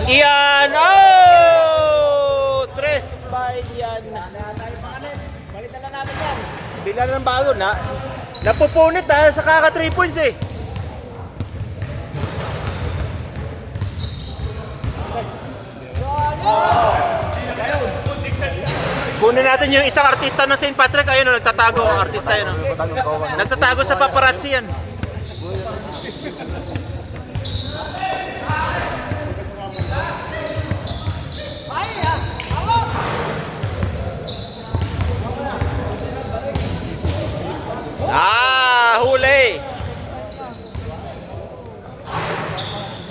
Ian! Oh! Tres by Ian. Balitan na natin yan. Bila ng bago na. Napupunit dahil sa kaka 3 points eh. Kunin natin yung isang artista ng St. Patrick. Ayun, nagtatago ang artista yun. Nagtatago sa paparazzi yan. Huli!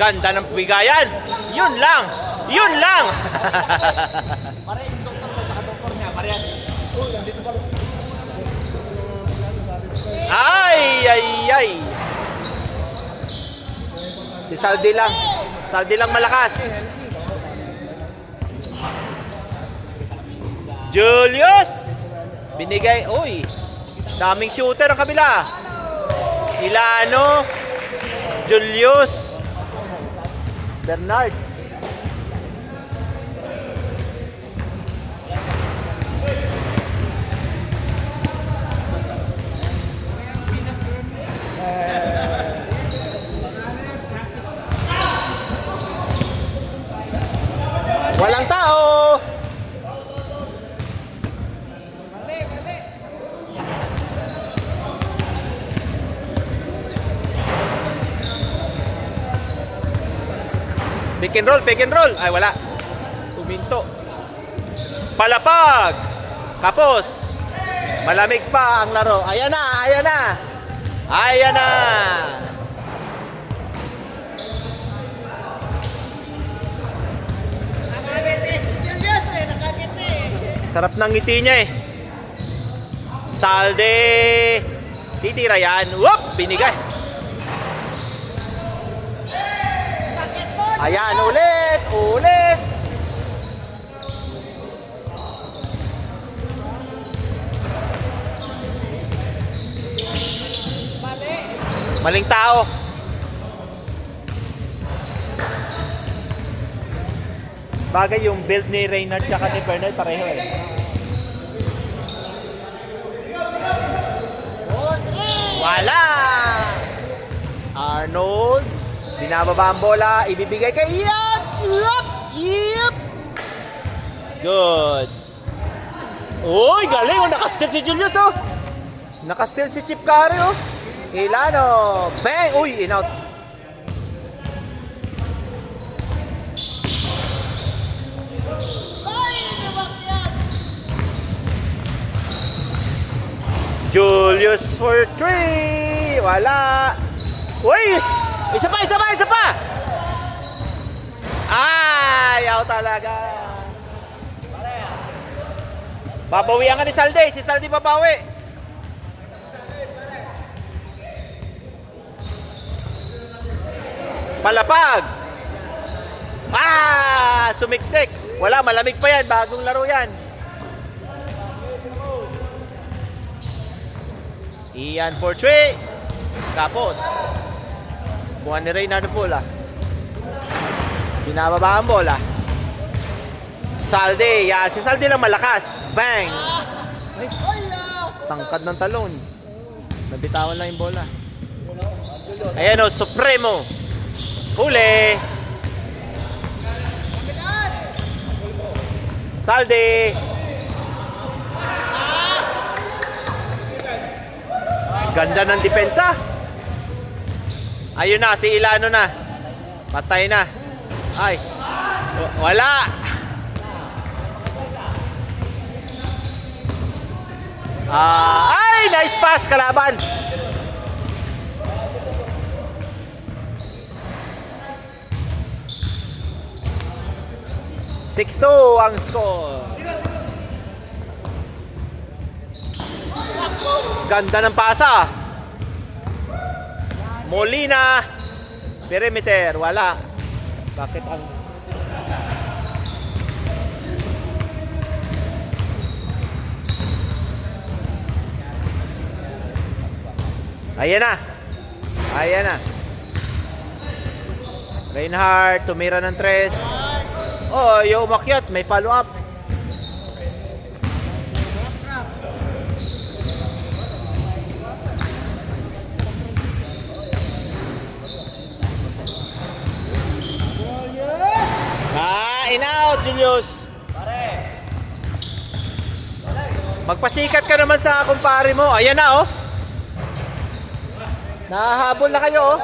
Ganda ng bigayan! Yun lang! Yun lang! Pare, yung doktor ko, saka doktor niya, parehas. Nandito pa. Ay! Ay! Ay! Si Saldi lang. Saldi lang malakas. Julius! Binigay. Uy! Daming shooter ang kabila. Ilano. Julius. Bernard. Walang tao. Pick and roll, pick and roll. Ay, wala. Uminto. Palapag. Kapos. Malamig pa ang laro. Ayan na, ayan na. Ayan na. Sarap ng ngiti niya eh. Salde. Titira yan. Whoop! Binigay. Ayan, ulit! Ulit! Maling tao. Bagay yung build ni Reynard tsaka ni Bernard pareho eh. Wala! Arnold. Binababa ang bola. Ibibigay kay Ian. Yup! Yup! Good. Uy, galing oh. Nakastil si Julius oh. Nakastil si Chip Curry oh. Ilano. Bang! Uy, in-out. Julius for 3. Wala. Uy! Isa pa, isa pa, isa pa! Ay, out talaga. Babawian ka ni Salde. Si Salde babawi. Palapag. Sumiksik. Wala, malamig pa yan. Bagong laro yan. Ian for 3. Tapos kuha ni Reynard bola. Binababa ang bola. Salde. Yan. Si Salde lang malakas. Bang. Ay, tangkad ng talon. Nabitawan lang yung bola. Ayan o. Supremo. Huli. Salde. Ganda ng depensa. Ayun na, si Ilano na. Patay na. Ay. Wala. Ay, nice pass kalaban. Six-2 ang score. Ganda ng pasa. Molina. Perimeter. Wala. Bakit ang... Ayan na. Ayan na. Reinhardt, tumira ng 3. Oh, yung umakyat, may follow up. In out, Julius. Magpasikat ka naman sa kumpare mo. Ayan na, oh. Nahahabol na kayo, oh.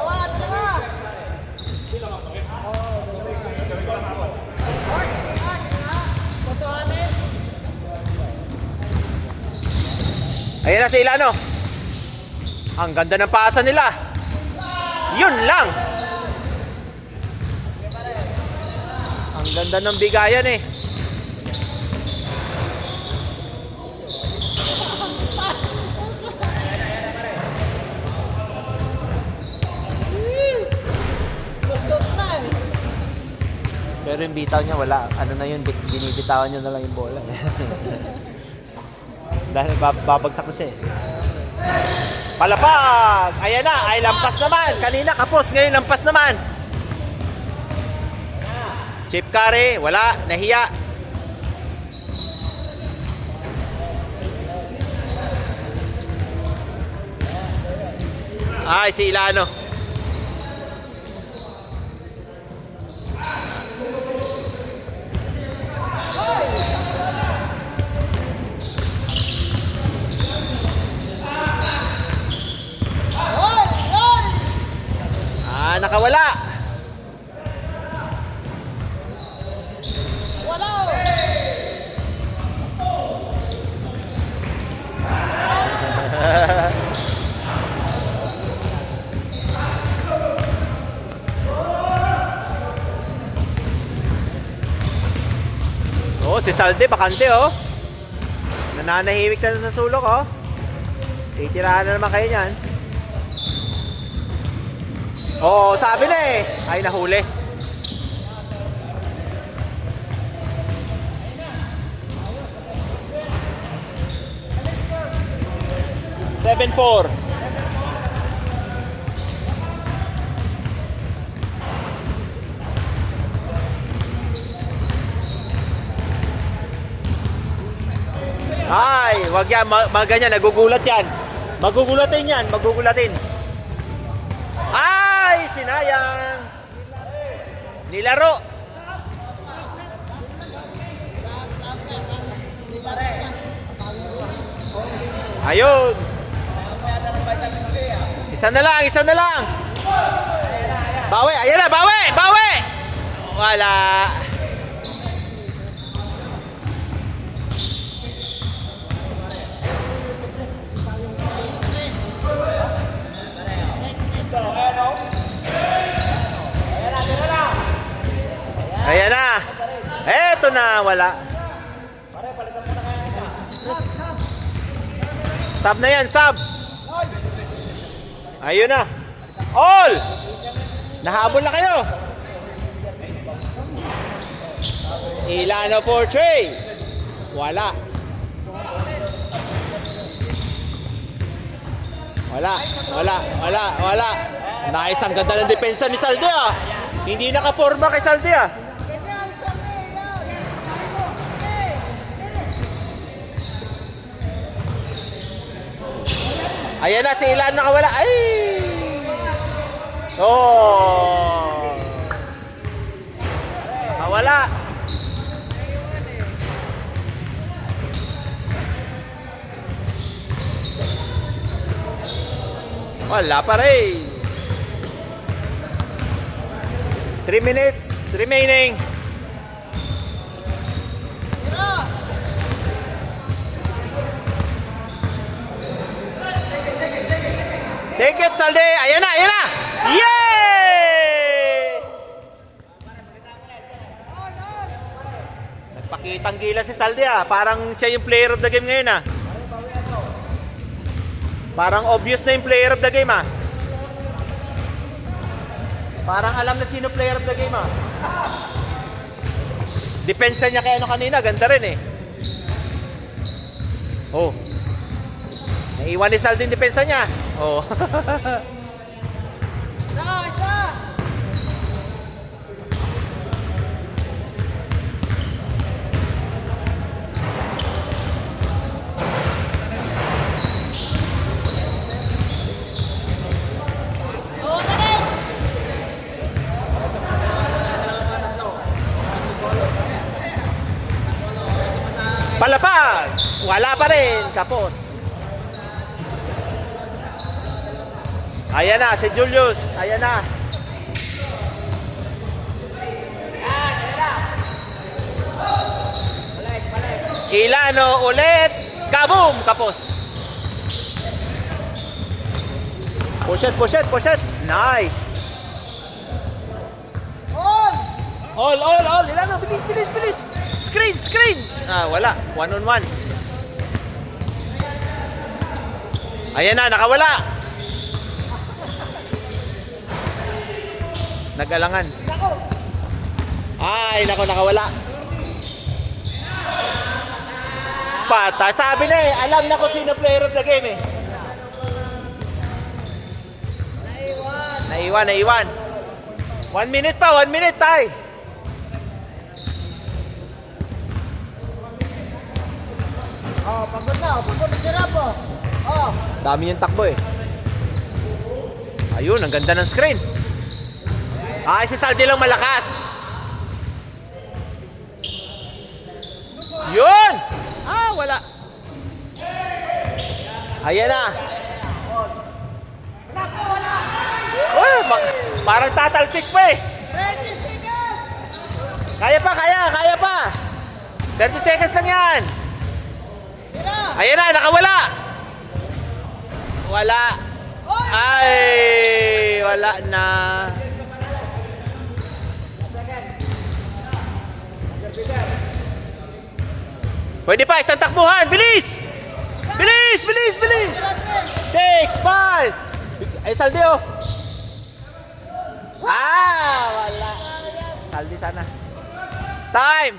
Ayan na si Ilano. Ang ganda ng pasa nila. Yun lang. Ang ganda ng bigayan eh. Pero yung bitaw niya wala. Ano na yun, binibitawan niya na lang yung bola. Dahil babagsak na siya eh. Palapag! Ayan na, ay lampas naman. Kanina kapos, ngayon lampas naman. Chip carry, wala, nahiya. Ay, si Ilano. Nakawala. Oh, si Salde bakante oh. Nananahimik na sa sulok oh. Titirahan na naman kayo niyan. Oh, sabi na eh. Ay, nahuli. Seven, 4. Ay, wag yan. Ganyan, nagugulat yan. Magugulatin yan, magugulatin. Ay, sinayang. Nilaro. Ayun. Isa na lang, isa na lang. Bawi, ayan na, bawi, bawi. Wala. Ayan na. Eto na, wala. Sub na yan, sub. Ayun na. All! Nahabol na kayo. Ilano for Trey. Wala. Wala, wala, wala, wala. Nice, ang ganda ng depensa ni Salde ah. Hindi nakaporma kay Salde ah. Ayan na, si Ilan nakawala. Ay! Oh! Nakawala. Wala pa rin. 3 minutes remaining. Take it, Salde! Ayan na, ayan na! Yay! Nagpakitang gila si Salde ah. Parang siya yung player of the game ngayon ah. Parang obvious na yung player of the game ah. Parang alam na sino player of the game ah. Depensa niya kay ano kanina, ganda rin eh. Oh. Naiwan ni Salde yung depensa niya. Oh. Isa! Wala pa rin, kapos. Ayan na, si Julius. Ayan na. Ilano ulit. Kaboom! Kapos. Push it. Nice. All. Ilano, bilis. Screen. Ah, wala. 1-on-1. Ayan na, nakawala. Nag-alangan. Ay, nako, nakawala. Pata, sabi na eh, alam na ko sino player of the game eh. Naiwan. 1 minute pa, 1 minute tay. Pagod na si Rapo. Dami yung takbo eh. Ayun, ang ganda ng screen. Ay, si Saldi lang malakas. Yun! Wala. Ayan na. Oh, parang tatalsik pa eh. 30 seconds! Kaya pa. 30 seconds lang yan. Ayan na, nakawala. Wala. Ay, wala na. Pwede pa, isang takbuhan. Bilis! 6, 5. Ay, Saldi oh. Wala. Saldi sana. Time.